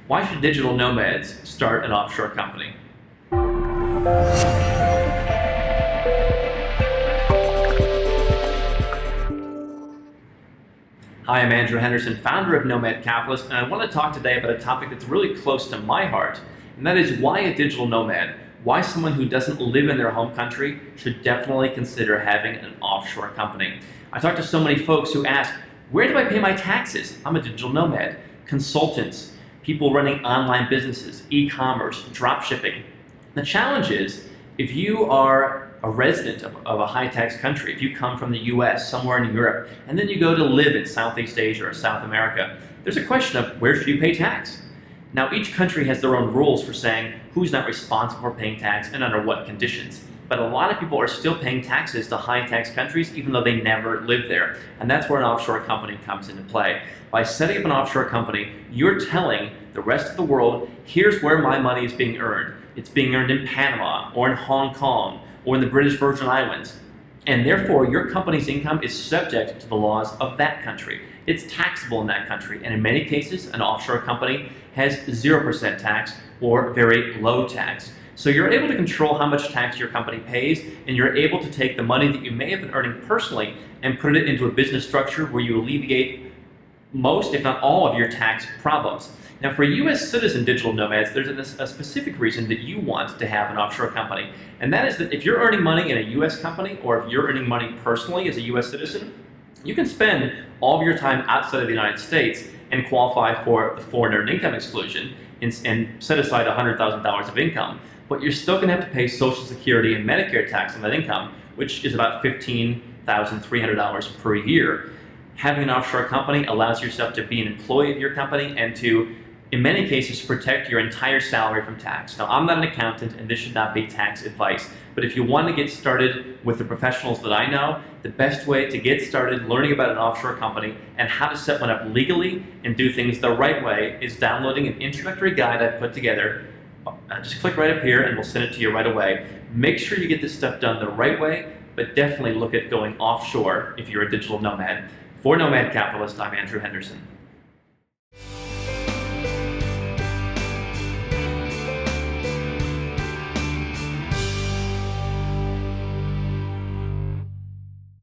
Why should digital nomads start an offshore company? Hi, I'm Andrew Henderson, founder of Nomad Capitalist, and I want to talk today about a topic that's really close to my heart, and that is why a digital nomad, why someone who doesn't live in their home country should definitely consider having an offshore company. I talk to so many folks who ask, where do I pay my taxes? I'm a digital nomad. Consultants, people running online businesses, e-commerce, drop shipping. The challenge is, if you are a resident of a high-tax country, if you come from the US, somewhere in Europe, and then you go to live in Southeast Asia or South America, there's a question of where should you pay tax? Now, each country has their own rules for saying who's not responsible for paying tax and under what conditions. But a lot of people are still paying taxes to high-tax countries even though they never lived there. And that's where an offshore company comes into play. By setting up an offshore company, you're telling the rest of the world, here's where my money is being earned. It's being earned in Panama or in Hong Kong or in the British Virgin Islands. And therefore, your company's income is subject to the laws of that country. It's taxable in that country. And in many cases, an offshore company has 0% tax or very low tax. So you're able to control how much tax your company pays, and you're able to take the money that you may have been earning personally and put it into a business structure where you alleviate most, if not all, of your tax problems. Now, for US citizen digital nomads, there's a specific reason that you want to have an offshore company, and that is that if you're earning money in a US company, or if you're earning money personally as a US citizen, you can spend all of your time outside of the United States and qualify for the foreign earned income exclusion and set aside $100,000 of income. But you're still going to have to pay Social Security and Medicare tax on that income, which is about $15,300 per year. Having an offshore company allows yourself to be an employee of your company and to, in many cases, protect your entire salary from tax. Now, I'm not an accountant, and this should not be tax advice, but if you want to get started with the professionals that I know, the best way to get started learning about an offshore company and how to set one up legally and do things the right way is downloading an introductory guide I've put together. Just click right up here and we'll send it to you right away. Make sure you get this stuff done the right way, but definitely look at going offshore if you're a digital nomad. For Nomad Capitalist, I'm Andrew Henderson.